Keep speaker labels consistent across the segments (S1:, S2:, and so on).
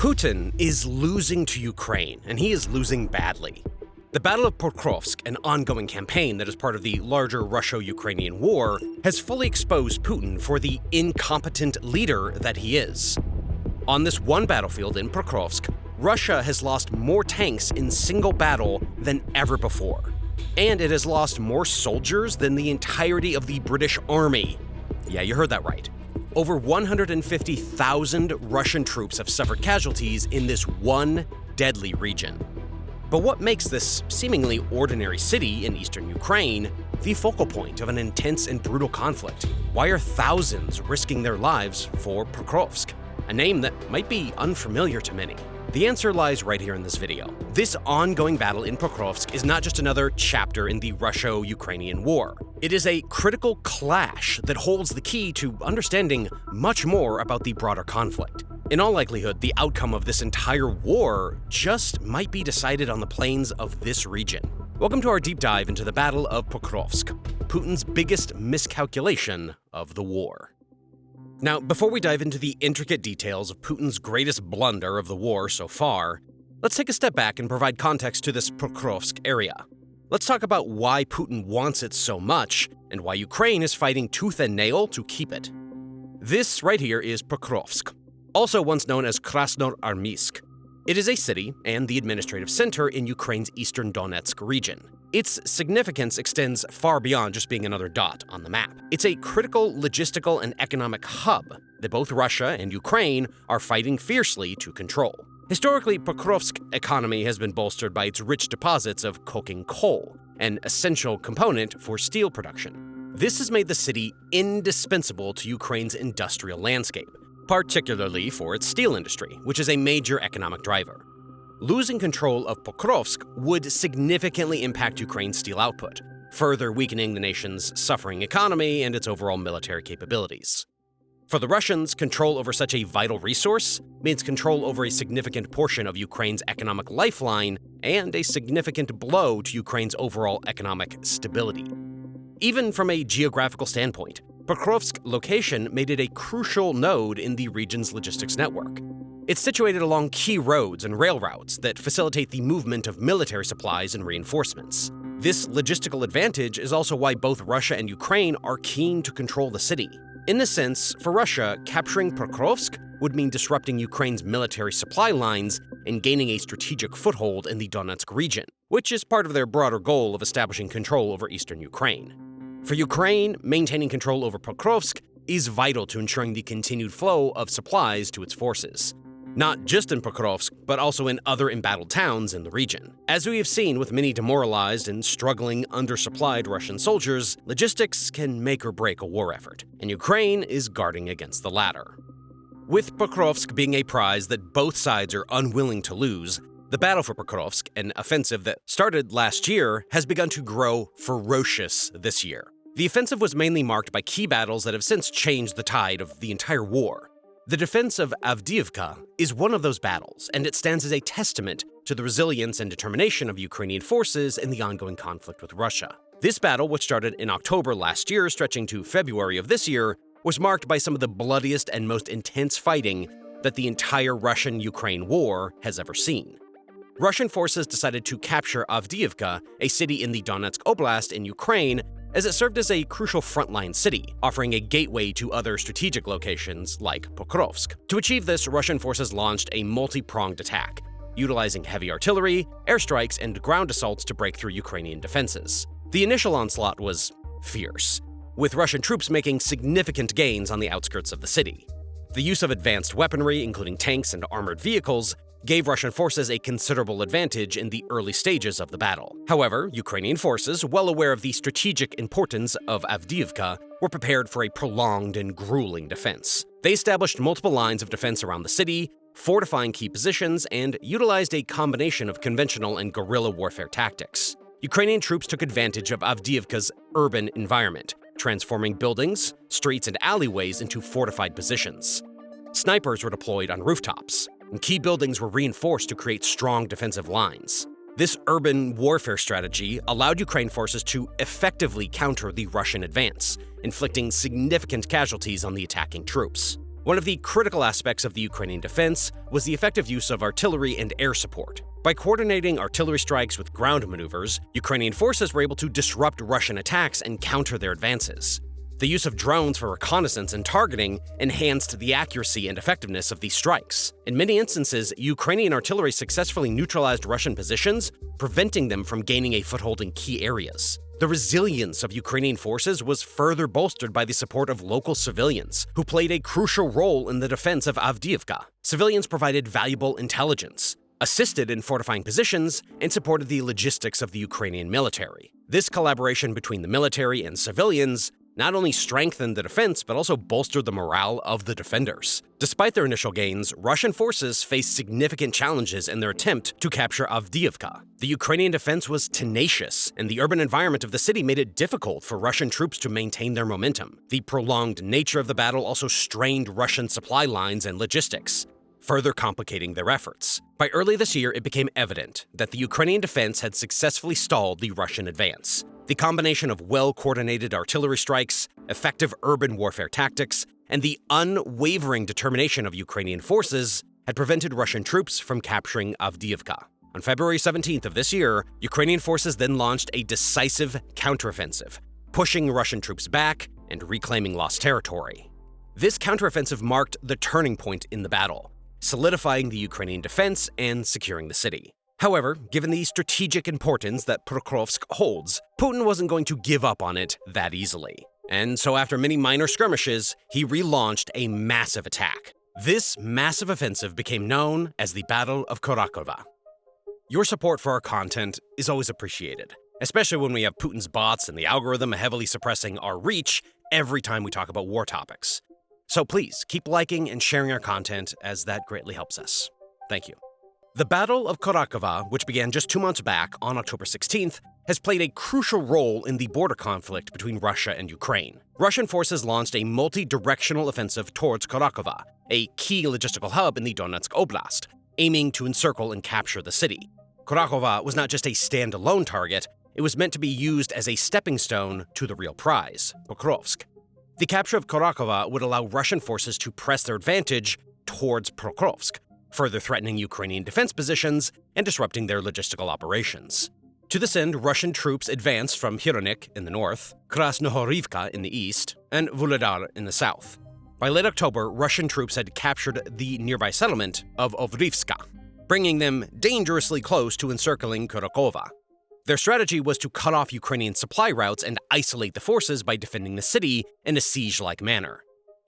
S1: Putin is losing to Ukraine, and he is losing badly. The Battle of Pokrovsk, an ongoing campaign that is part of the larger Russo-Ukrainian war, has fully exposed Putin for the incompetent leader that he is. On this one battlefield in Pokrovsk, Russia has lost more tanks in single battle than ever before. And it has lost more soldiers than the entirety of the British Army. Yeah, you heard that right. Over 150,000 Russian troops have suffered casualties in this one deadly region. But what makes this seemingly ordinary city in eastern Ukraine the focal point of an intense and brutal conflict? Why are thousands risking their lives for Pokrovsk, a name that might be unfamiliar to many? The answer lies right here in this video. This ongoing battle in Pokrovsk is not just another chapter in the Russo-Ukrainian war. It is a critical clash that holds the key to understanding much more about the broader conflict. In all likelihood, the outcome of this entire war just might be decided on the plains of this region. Welcome to our deep dive into the Battle of Pokrovsk, Putin's biggest miscalculation of the war. Now, before we dive into the intricate details of Putin's greatest blunder of the war so far, let's take a step back and provide context to this Pokrovsk area. Let's talk about why Putin wants it so much and why Ukraine is fighting tooth and nail to keep it. This right here is Pokrovsk, also once known as Krasnoarmysk. It is a city and the administrative center in Ukraine's eastern Donetsk region. Its significance extends far beyond just being another dot on the map. It's a critical logistical and economic hub that both Russia and Ukraine are fighting fiercely to control. Historically, Pokrovsk's economy has been bolstered by its rich deposits of coking coal, an essential component for steel production. This has made the city indispensable to Ukraine's industrial landscape, particularly for its steel industry, which is a major economic driver. Losing control of Pokrovsk would significantly impact Ukraine's steel output, further weakening the nation's suffering economy and its overall military capabilities. For the Russians, control over such a vital resource means control over a significant portion of Ukraine's economic lifeline and a significant blow to Ukraine's overall economic stability. Even from a geographical standpoint, Pokrovsk's location made it a crucial node in the region's logistics network. It's situated along key roads and rail routes that facilitate the movement of military supplies and reinforcements. This logistical advantage is also why both Russia and Ukraine are keen to control the city. In this sense, for Russia, capturing Pokrovsk would mean disrupting Ukraine's military supply lines and gaining a strategic foothold in the Donetsk region, which is part of their broader goal of establishing control over eastern Ukraine. For Ukraine, maintaining control over Pokrovsk is vital to ensuring the continued flow of supplies to its forces. Not just in Pokrovsk, but also in other embattled towns in the region. As we have seen with many demoralized and struggling undersupplied Russian soldiers, logistics can make or break a war effort, and Ukraine is guarding against the latter. With Pokrovsk being a prize that both sides are unwilling to lose, the battle for Pokrovsk, an offensive that started last year, has begun to grow ferocious this year. The offensive was mainly marked by key battles that have since changed the tide of the entire war. The defense of Avdiivka is one of those battles, and it stands as a testament to the resilience and determination of Ukrainian forces in the ongoing conflict with Russia. This battle, which started in October last year, stretching to February of this year, was marked by some of the bloodiest and most intense fighting that the entire Russian-Ukraine war has ever seen. Russian forces decided to capture Avdiivka, a city in the Donetsk Oblast in Ukraine, as it served as a crucial frontline city, offering a gateway to other strategic locations like Pokrovsk. To achieve this, Russian forces launched a multi-pronged attack, utilizing heavy artillery, airstrikes, and ground assaults to break through Ukrainian defenses. The initial onslaught was fierce, with Russian troops making significant gains on the outskirts of the city. The use of advanced weaponry, including tanks and armored vehicles, gave Russian forces a considerable advantage in the early stages of the battle. However, Ukrainian forces, well aware of the strategic importance of Avdiivka, were prepared for a prolonged and grueling defense. They established multiple lines of defense around the city, fortifying key positions, and utilized a combination of conventional and guerrilla warfare tactics. Ukrainian troops took advantage of Avdiivka's urban environment, transforming buildings, streets, and alleyways into fortified positions. Snipers were deployed on rooftops, and key buildings were reinforced to create strong defensive lines. This urban warfare strategy allowed Ukraine forces to effectively counter the Russian advance, inflicting significant casualties on the attacking troops. One of the critical aspects of the Ukrainian defense was the effective use of artillery and air support. By coordinating artillery strikes with ground maneuvers, Ukrainian forces were able to disrupt Russian attacks and counter their advances. The use of drones for reconnaissance and targeting enhanced the accuracy and effectiveness of these strikes. In many instances, Ukrainian artillery successfully neutralized Russian positions, preventing them from gaining a foothold in key areas. The resilience of Ukrainian forces was further bolstered by the support of local civilians, who played a crucial role in the defense of Avdiivka. Civilians provided valuable intelligence, assisted in fortifying positions, and supported the logistics of the Ukrainian military. This collaboration between the military and civilians not only strengthened the defense, but also bolstered the morale of the defenders. Despite their initial gains, Russian forces faced significant challenges in their attempt to capture Avdiivka. The Ukrainian defense was tenacious, and the urban environment of the city made it difficult for Russian troops to maintain their momentum. The prolonged nature of the battle also strained Russian supply lines and logistics, further complicating their efforts. By early this year, it became evident that the Ukrainian defense had successfully stalled the Russian advance. The combination of well-coordinated artillery strikes, effective urban warfare tactics, and the unwavering determination of Ukrainian forces had prevented Russian troops from capturing Avdiivka. On February 17th of this year, Ukrainian forces then launched a decisive counteroffensive, pushing Russian troops back and reclaiming lost territory. This counteroffensive marked the turning point in the battle, solidifying the Ukrainian defense and securing the city. However, given the strategic importance that Pokrovsk holds, Putin wasn't going to give up on it that easily. And so after many minor skirmishes, he relaunched a massive attack. This massive offensive became known as the Battle of Kurakhove. Your support for our content is always appreciated, especially when we have Putin's bots and the algorithm heavily suppressing our reach every time we talk about war topics. So please keep liking and sharing our content, as that greatly helps us. Thank you. The Battle of Kurakhove, which began just 2 months back on October 16th, has played a crucial role in the border conflict between Russia and Ukraine. Russian forces launched a multi-directional offensive towards Kurakhove, a key logistical hub in the Donetsk Oblast, aiming to encircle and capture the city. Kurakhove was not just a standalone target, it was meant to be used as a stepping stone to the real prize, Pokrovsk. The capture of Kurakhove would allow Russian forces to press their advantage towards Pokrovsk, further threatening Ukrainian defense positions and disrupting their logistical operations. To this end, Russian troops advanced from Hronik in the north, Krasnohorivka in the east, and Vuhledar in the south. By late October, Russian troops had captured the nearby settlement of Avdiivka, bringing them dangerously close to encircling Kurakhove. Their strategy was to cut off Ukrainian supply routes and isolate the forces by defending the city in a siege-like manner.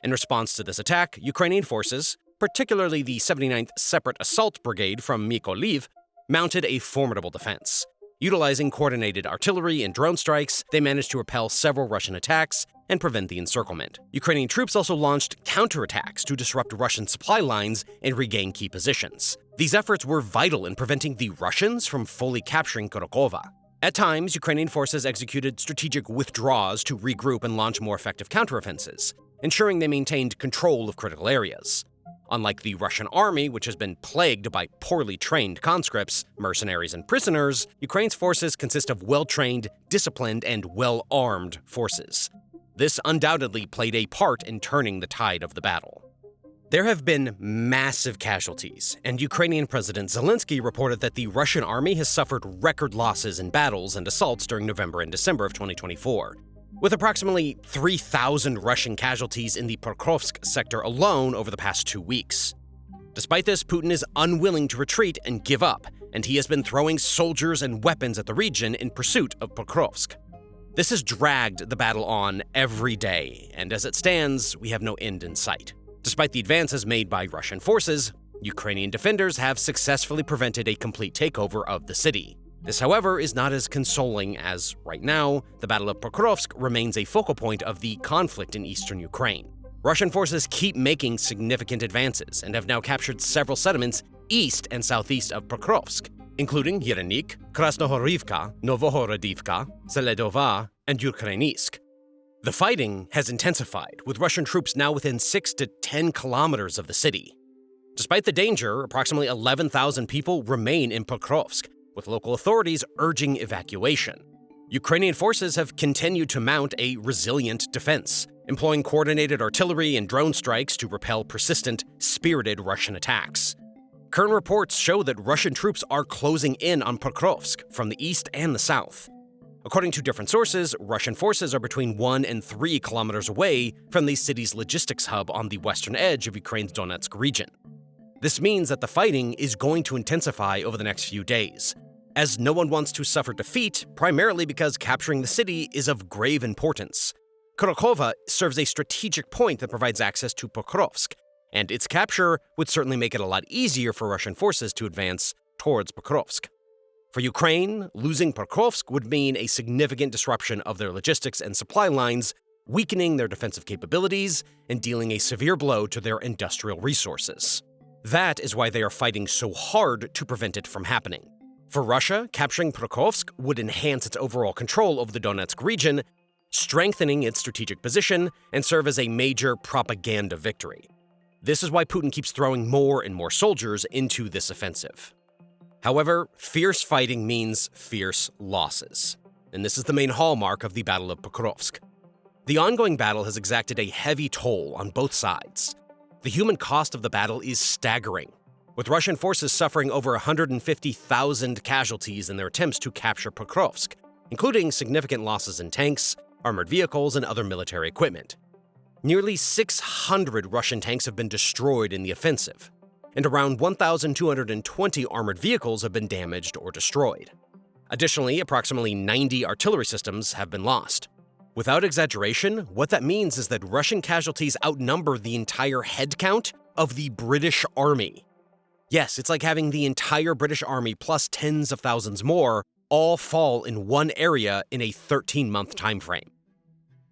S1: In response to this attack, Ukrainian forces, particularly the 79th Separate Assault Brigade from Mykolaiv, mounted a formidable defense. Utilizing coordinated artillery and drone strikes, they managed to repel several Russian attacks and prevent the encirclement. Ukrainian troops also launched counterattacks to disrupt Russian supply lines and regain key positions. These efforts were vital in preventing the Russians from fully capturing Kurakhove. At times, Ukrainian forces executed strategic withdrawals to regroup and launch more effective counteroffensives, ensuring they maintained control of critical areas. Unlike the Russian army, which has been plagued by poorly trained conscripts, mercenaries, and prisoners, Ukraine's forces consist of well-trained, disciplined, and well-armed forces. This undoubtedly played a part in turning the tide of the battle. There have been massive casualties, and Ukrainian President Zelenskyy reported that the Russian army has suffered record losses in battles and assaults during November and December of 2024. With approximately 3,000 Russian casualties in the Pokrovsk sector alone over the past 2 weeks. Despite this, Putin is unwilling to retreat and give up, and he has been throwing soldiers and weapons at the region in pursuit of Pokrovsk. This has dragged the battle on every day, and as it stands, we have no end in sight. Despite the advances made by Russian forces, Ukrainian defenders have successfully prevented a complete takeover of the city. This, however, is not as consoling as, right now, the Battle of Pokrovsk remains a focal point of the conflict in eastern Ukraine. Russian forces keep making significant advances and have now captured several settlements east and southeast of Pokrovsk, including Hronik, Krasnohorivka, Novohorodivka, Zeledova, and Ukrainisk. The fighting has intensified, with Russian troops now within 6 to 10 kilometers of the city. Despite the danger, approximately 11,000 people remain in Pokrovsk, with local authorities urging evacuation. Ukrainian forces have continued to mount a resilient defense, employing coordinated artillery and drone strikes to repel persistent, spirited Russian attacks. Current reports show that Russian troops are closing in on Pokrovsk from the east and the south. According to different sources, Russian forces are between 1 and 3 kilometers away from the city's logistics hub on the western edge of Ukraine's Donetsk region. This means that the fighting is going to intensify over the next few days, as no one wants to suffer defeat, primarily because capturing the city is of grave importance. Kurakhove serves a strategic point that provides access to Pokrovsk, and its capture would certainly make it a lot easier for Russian forces to advance towards Pokrovsk. For Ukraine, losing Pokrovsk would mean a significant disruption of their logistics and supply lines, weakening their defensive capabilities and dealing a severe blow to their industrial resources. That is why they are fighting so hard to prevent it from happening. For Russia, capturing Pokrovsk would enhance its overall control over the Donetsk region, strengthening its strategic position and serve as a major propaganda victory. This is why Putin keeps throwing more and more soldiers into this offensive. However, fierce fighting means fierce losses, and this is the main hallmark of the Battle of Pokrovsk. The ongoing battle has exacted a heavy toll on both sides. The human cost of the battle is staggering, with Russian forces suffering over 150,000 casualties in their attempts to capture Pokrovsk, including significant losses in tanks, armored vehicles, and other military equipment. Nearly 600 Russian tanks have been destroyed in the offensive, and around 1,220 armored vehicles have been damaged or destroyed. Additionally, approximately 90 artillery systems have been lost. Without exaggeration, what that means is that Russian casualties outnumber the entire headcount of the British Army. Yes, it's like having the entire British Army plus tens of thousands more all fall in one area in a 13-month time frame.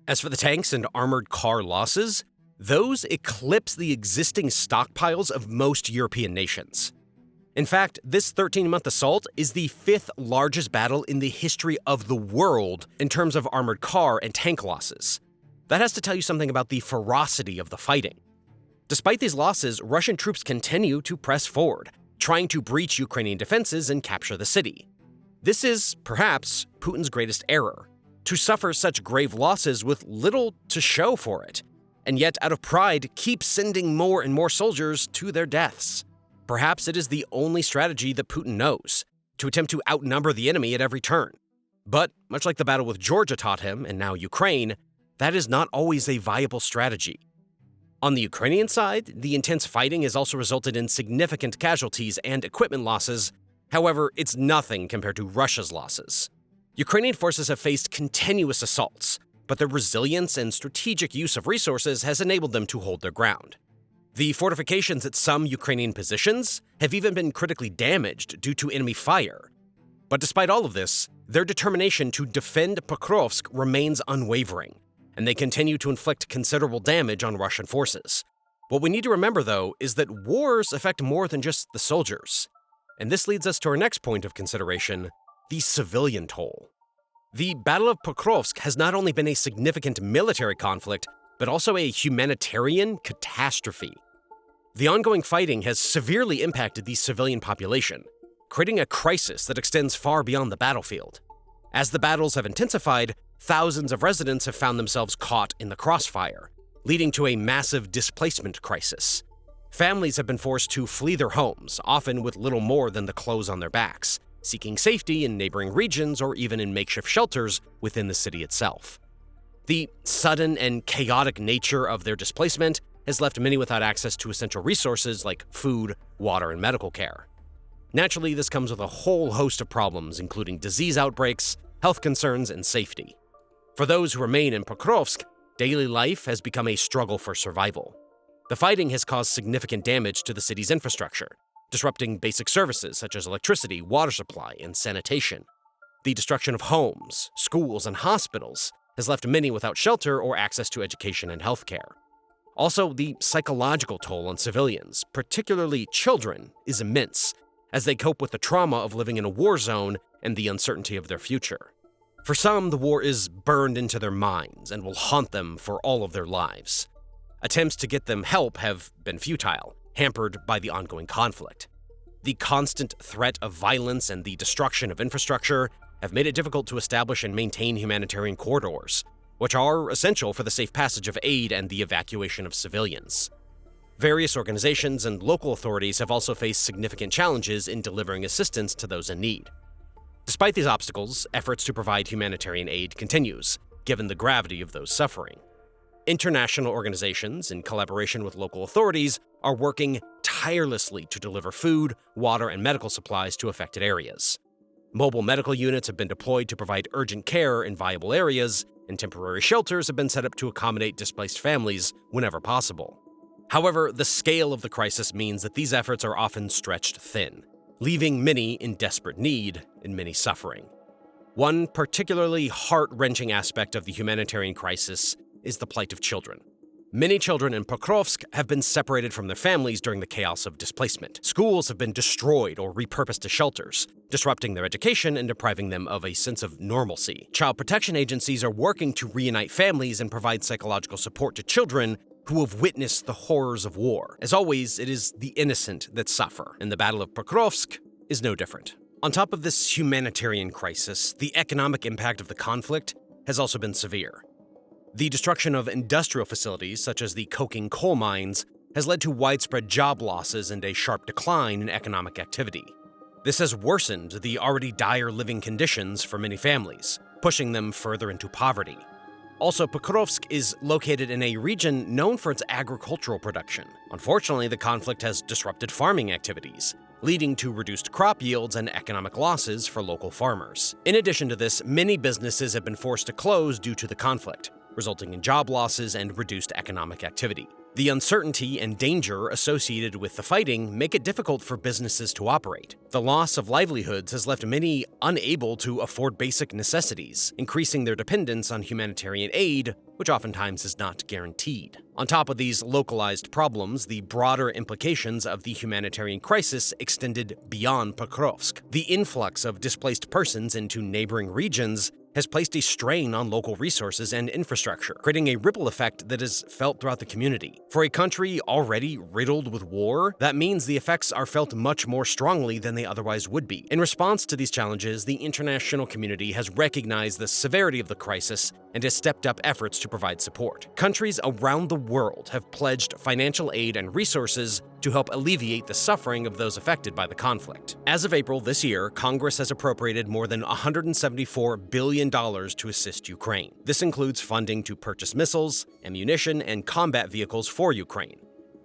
S1: As for the tanks and armored car losses, those eclipse the existing stockpiles of most European nations. In fact, this 13-month assault is the 5th largest battle in the history of the world in terms of armored car and tank losses. That has to tell you something about the ferocity of the fighting. Despite these losses, Russian troops continue to press forward, trying to breach Ukrainian defenses and capture the city. This is, perhaps, Putin's greatest error, to suffer such grave losses with little to show for it, and yet out of pride keep sending more and more soldiers to their deaths. Perhaps it is the only strategy that Putin knows, to attempt to outnumber the enemy at every turn. But, much like the battle with Georgia taught him, and now Ukraine, that is not always a viable strategy. On the Ukrainian side, the intense fighting has also resulted in significant casualties and equipment losses. However, it's nothing compared to Russia's losses. Ukrainian forces have faced continuous assaults, but their resilience and strategic use of resources has enabled them to hold their ground. The fortifications at some Ukrainian positions have even been critically damaged due to enemy fire. But despite all of this, their determination to defend Pokrovsk remains unwavering, and they continue to inflict considerable damage on Russian forces. What we need to remember, though, is that wars affect more than just the soldiers. And this leads us to our next point of consideration, the civilian toll. The Battle of Pokrovsk has not only been a significant military conflict, but also a humanitarian catastrophe. The ongoing fighting has severely impacted the civilian population, creating a crisis that extends far beyond the battlefield. As the battles have intensified, thousands of residents have found themselves caught in the crossfire, leading to a massive displacement crisis. Families have been forced to flee their homes, often with little more than the clothes on their backs, seeking safety in neighboring regions or even in makeshift shelters within the city itself. The sudden and chaotic nature of their displacement has left many without access to essential resources like food, water, and medical care. Naturally, this comes with a whole host of problems, including disease outbreaks, health concerns, and safety. For those who remain in Pokrovsk, daily life has become a struggle for survival. The fighting has caused significant damage to the city's infrastructure, disrupting basic services such as electricity, water supply, and sanitation. The destruction of homes, schools, and hospitals has left many without shelter or access to education and healthcare. Also, the psychological toll on civilians, particularly children, is immense, as they cope with the trauma of living in a war zone and the uncertainty of their future. For some, the war is burned into their minds and will haunt them for all of their lives. Attempts to get them help have been futile, hampered by the ongoing conflict. The constant threat of violence and the destruction of infrastructure have made it difficult to establish and maintain humanitarian corridors, which are essential for the safe passage of aid and the evacuation of civilians. Various organizations and local authorities have also faced significant challenges in delivering assistance to those in need. Despite these obstacles, efforts to provide humanitarian aid continues, given the gravity of those suffering. International organizations, in collaboration with local authorities, are working tirelessly to deliver food, water, and medical supplies to affected areas. Mobile medical units have been deployed to provide urgent care in viable areas, and temporary shelters have been set up to accommodate displaced families whenever possible. However, the scale of the crisis means that these efforts are often stretched thin, leaving many in desperate need and many suffering. One particularly heart-wrenching aspect of the humanitarian crisis is the plight of children. Many children in Pokrovsk have been separated from their families during the chaos of displacement. Schools have been destroyed or repurposed to shelters, disrupting their education and depriving them of a sense of normalcy. Child protection agencies are working to reunite families and provide psychological support to children who have witnessed the horrors of war. As always, it is the innocent that suffer, and the Battle of Pokrovsk is no different. On top of this humanitarian crisis, the economic impact of the conflict has also been severe. The destruction of industrial facilities, such as the coking coal mines, has led to widespread job losses and a sharp decline in economic activity. This has worsened the already dire living conditions for many families, pushing them further into poverty. Also, Pokrovsk is located in a region known for its agricultural production. Unfortunately, the conflict has disrupted farming activities, leading to reduced crop yields and economic losses for local farmers. In addition to this, many businesses have been forced to close due to the conflict, resulting in job losses and reduced economic activity. The uncertainty and danger associated with the fighting make it difficult for businesses to operate. The loss of livelihoods has left many unable to afford basic necessities, increasing their dependence on humanitarian aid, which oftentimes is not guaranteed. On top of these localized problems, the broader implications of the humanitarian crisis extended beyond Pokrovsk. The influx of displaced persons into neighboring regions has placed a strain on local resources and infrastructure, creating a ripple effect that is felt throughout the community. For a country already riddled with war, that means the effects are felt much more strongly than they otherwise would be. In response to these challenges, the international community has recognized the severity of the crisis and has stepped up efforts to provide support. Countries around the world have pledged financial aid and resources to help alleviate the suffering of those affected by the conflict. As of April this year, Congress has appropriated more than $174 billion to assist Ukraine. This includes funding to purchase missiles, ammunition, and combat vehicles for Ukraine.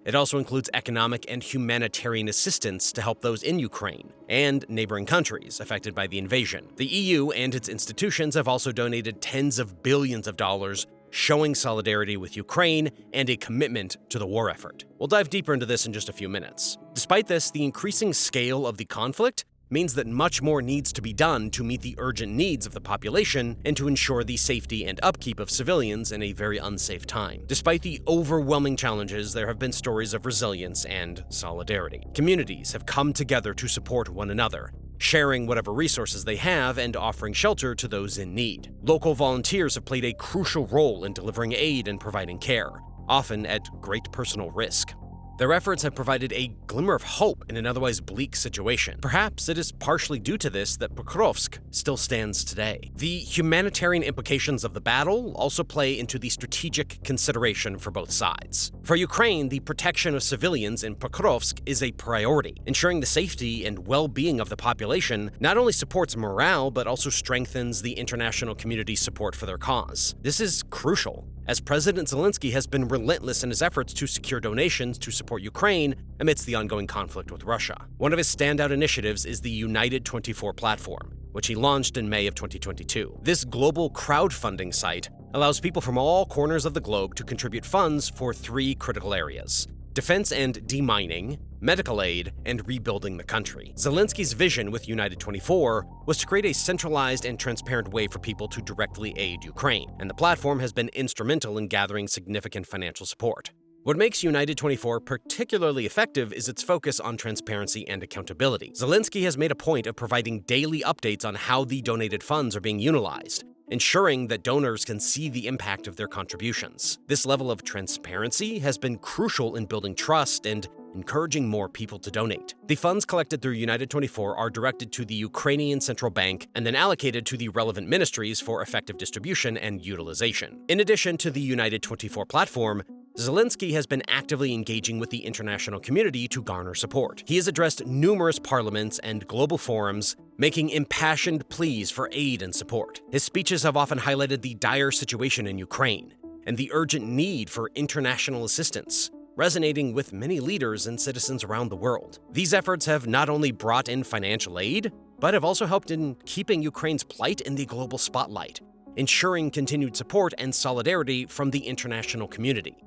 S1: It also includes economic and humanitarian assistance to help those in Ukraine and neighboring countries affected by the invasion. The EU and its institutions have also donated tens of billions of dollars, showing solidarity with Ukraine and a commitment to the war effort. We'll dive deeper into this in just a few minutes. Despite this, the increasing scale of the conflict means that much more needs to be done to meet the urgent needs of the population and to ensure the safety and upkeep of civilians in a very unsafe time. Despite the overwhelming challenges, there have been stories of resilience and solidarity. Communities have come together to support one another, sharing whatever resources they have and offering shelter to those in need. Local volunteers have played a crucial role in delivering aid and providing care, often at great personal risk. Their efforts have provided a glimmer of hope in an otherwise bleak situation. Perhaps it is partially due to this that Pokrovsk still stands today. The humanitarian implications of the battle also play into the strategic consideration for both sides. For Ukraine, the protection of civilians in Pokrovsk is a priority. Ensuring the safety and well-being of the population not only supports morale, but also strengthens the international community's support for their cause. This is crucial, as President Zelenskyy has been relentless in his efforts to secure donations to support Ukraine amidst the ongoing conflict with Russia. One of his standout initiatives is the United 24 platform, which he launched in May of 2022. This global crowdfunding site allows people from all corners of the globe to contribute funds for three critical areas: defense and demining, medical aid, and rebuilding the country. Zelenskyy's vision with United 24 was to create a centralized and transparent way for people to directly aid Ukraine, and the platform has been instrumental in gathering significant financial support. What makes United 24 particularly effective is its focus on transparency and accountability. Zelenskyy has made a point of providing daily updates on how the donated funds are being utilized, ensuring that donors can see the impact of their contributions. This level of transparency has been crucial in building trust and encouraging more people to donate. The funds collected through United24 are directed to the Ukrainian Central Bank and then allocated to the relevant ministries for effective distribution and utilization. In addition to the United24 platform, Zelenskyy has been actively engaging with the international community to garner support. He has addressed numerous parliaments and global forums, making impassioned pleas for aid and support. His speeches have often highlighted the dire situation in Ukraine and the urgent need for international assistance, resonating with many leaders and citizens around the world. These efforts have not only brought in financial aid, but have also helped in keeping Ukraine's plight in the global spotlight, ensuring continued support and solidarity from the international community.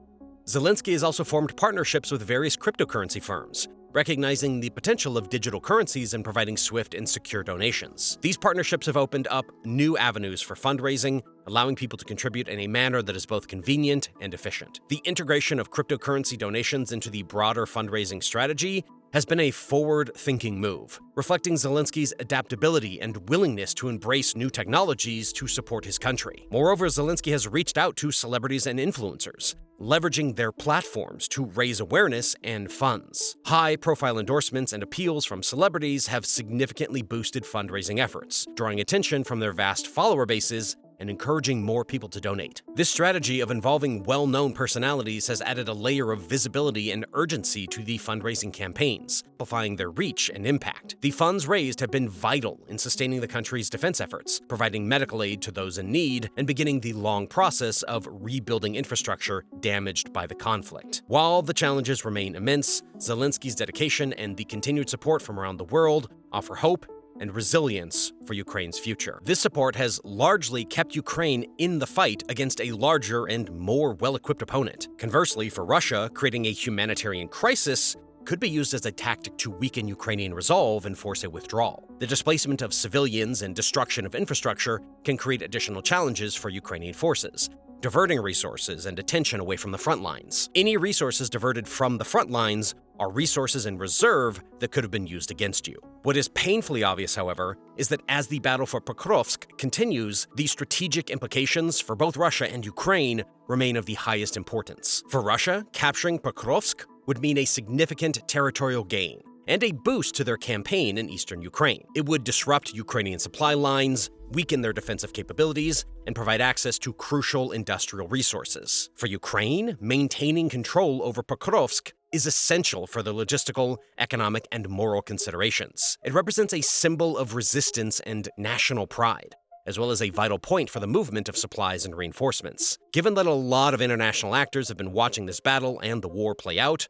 S1: Zelenskyy has also formed partnerships with various cryptocurrency firms, recognizing the potential of digital currencies and providing swift and secure donations. These partnerships have opened up new avenues for fundraising, allowing people to contribute in a manner that is both convenient and efficient. The integration of cryptocurrency donations into the broader fundraising strategy has been a forward-thinking move, reflecting Zelenskyy's adaptability and willingness to embrace new technologies to support his country. Moreover, Zelenskyy has reached out to celebrities and influencers, leveraging their platforms to raise awareness and funds. High-profile endorsements and appeals from celebrities have significantly boosted fundraising efforts, drawing attention from their vast follower bases and encouraging more people to donate. This strategy of involving well-known personalities has added a layer of visibility and urgency to the fundraising campaigns, amplifying their reach and impact. The funds raised have been vital in sustaining the country's defense efforts, providing medical aid to those in need, and beginning the long process of rebuilding infrastructure damaged by the conflict. While the challenges remain immense, Zelenskyy's dedication and the continued support from around the world offer hope and resilience for Ukraine's future. This support has largely kept Ukraine in the fight against a larger and more well-equipped opponent. Conversely, for Russia, creating a humanitarian crisis could be used as a tactic to weaken Ukrainian resolve and force a withdrawal. The displacement of civilians and destruction of infrastructure can create additional challenges for Ukrainian forces, diverting resources and attention away from the front lines. Any resources diverted from the front lines are resources in reserve that could have been used against you. What is painfully obvious, however, is that as the battle for Pokrovsk continues, the strategic implications for both Russia and Ukraine remain of the highest importance. For Russia, capturing Pokrovsk would mean a significant territorial gain and a boost to their campaign in eastern Ukraine. It would disrupt Ukrainian supply lines, weaken their defensive capabilities, and provide access to crucial industrial resources. For Ukraine, maintaining control over Pokrovsk is essential for the logistical, economic, and moral considerations. It represents a symbol of resistance and national pride, as well as a vital point for the movement of supplies and reinforcements. Given that a lot of international actors have been watching this battle and the war play out,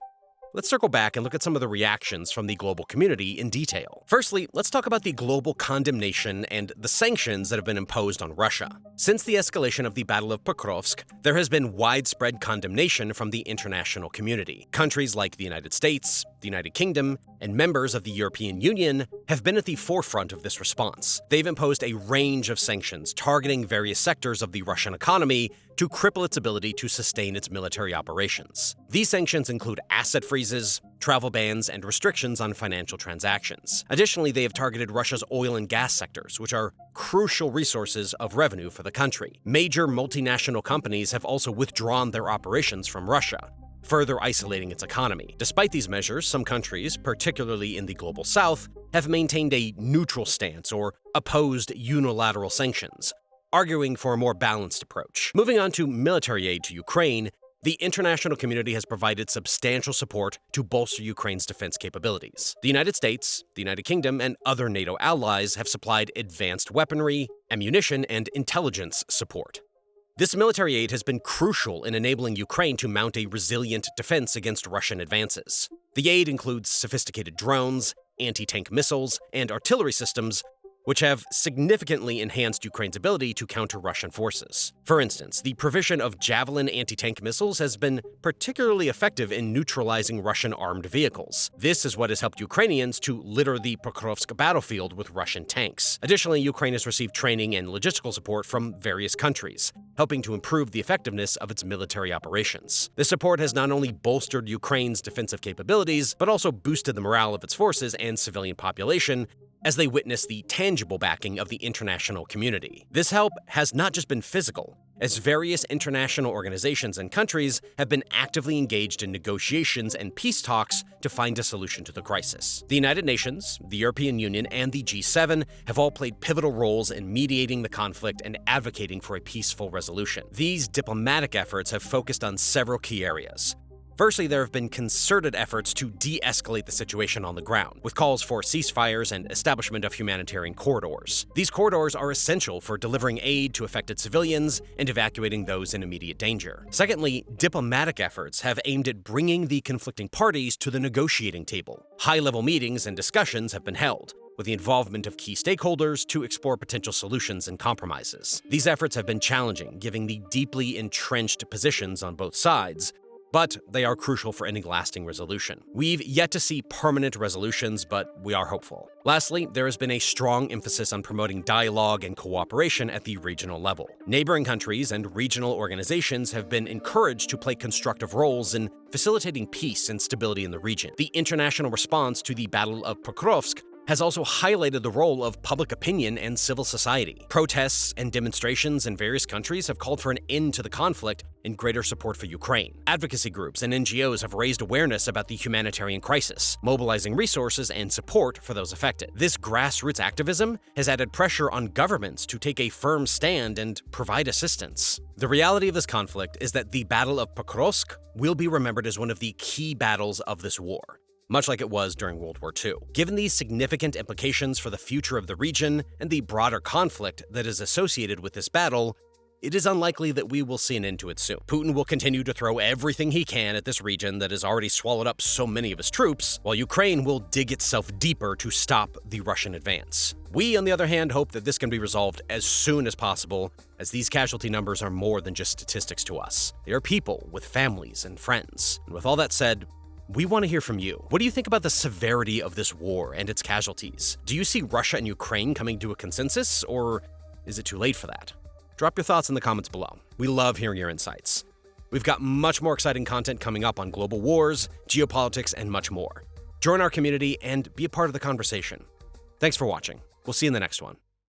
S1: let's circle back and look at some of the reactions from the global community in detail. Firstly, let's talk about the global condemnation and the sanctions that have been imposed on Russia. Since the escalation of the Battle of Pokrovsk, there has been widespread condemnation from the international community. Countries like the United States, the United Kingdom, and members of the European Union have been at the forefront of this response. They've imposed a range of sanctions targeting various sectors of the Russian economy to cripple its ability to sustain its military operations. These sanctions include asset freezes, travel bans, and restrictions on financial transactions. Additionally, they have targeted Russia's oil and gas sectors, which are crucial resources of revenue for the country. Major multinational companies have also withdrawn their operations from Russia, further isolating its economy. Despite these measures, some countries, particularly in the global south, have maintained a neutral stance or opposed unilateral sanctions, arguing for a more balanced approach. Moving on to military aid to Ukraine, the international community has provided substantial support to bolster Ukraine's defense capabilities. The United States, the United Kingdom, and other NATO allies have supplied advanced weaponry, ammunition, and intelligence support. This military aid has been crucial in enabling Ukraine to mount a resilient defense against Russian advances. The aid includes sophisticated drones, anti-tank missiles, and artillery systems, which have significantly enhanced Ukraine's ability to counter Russian forces. For instance, the provision of Javelin anti-tank missiles has been particularly effective in neutralizing Russian armed vehicles. This is what has helped Ukrainians to litter the Pokrovsk battlefield with Russian tanks. Additionally, Ukraine has received training and logistical support from various countries, helping to improve the effectiveness of its military operations. This support has not only bolstered Ukraine's defensive capabilities, but also boosted the morale of its forces and civilian population, as they witness the tangible backing of the international community. This help has not just been physical, as various international organizations and countries have been actively engaged in negotiations and peace talks to find a solution to the crisis. The United Nations, the European Union, and the G7 have all played pivotal roles in mediating the conflict and advocating for a peaceful resolution. These diplomatic efforts have focused on several key areas. Firstly, there have been concerted efforts to de-escalate the situation on the ground, with calls for ceasefires and establishment of humanitarian corridors. These corridors are essential for delivering aid to affected civilians and evacuating those in immediate danger. Secondly, diplomatic efforts have aimed at bringing the conflicting parties to the negotiating table. High-level meetings and discussions have been held, with the involvement of key stakeholders to explore potential solutions and compromises. These efforts have been challenging, given the deeply entrenched positions on both sides, but they are crucial for any lasting resolution. We've yet to see permanent resolutions, but we are hopeful. Lastly, there has been a strong emphasis on promoting dialogue and cooperation at the regional level. Neighboring countries and regional organizations have been encouraged to play constructive roles in facilitating peace and stability in the region. The international response to the Battle of Pokrovsk has also highlighted the role of public opinion and civil society. Protests and demonstrations in various countries have called for an end to the conflict and greater support for Ukraine. Advocacy groups and NGOs have raised awareness about the humanitarian crisis, mobilizing resources and support for those affected. This grassroots activism has added pressure on governments to take a firm stand and provide assistance. The reality of this conflict is that the Battle of Pokrovsk will be remembered as one of the key battles of this war, much like it was during World War II. Given these significant implications for the future of the region and the broader conflict that is associated with this battle, it is unlikely that we will see an end to it soon. Putin will continue to throw everything he can at this region that has already swallowed up so many of his troops, while Ukraine will dig itself deeper to stop the Russian advance. We, on the other hand, hope that this can be resolved as soon as possible, as these casualty numbers are more than just statistics to us. They are people with families and friends. And with all that said, we want to hear from you. What do you think about the severity of this war and its casualties? Do you see Russia and Ukraine coming to a consensus, or is it too late for that? Drop your thoughts in the comments below. We love hearing your insights. We've got much more exciting content coming up on global wars, geopolitics, and much more. Join our community and be a part of the conversation. Thanks for watching. We'll see you in the next one.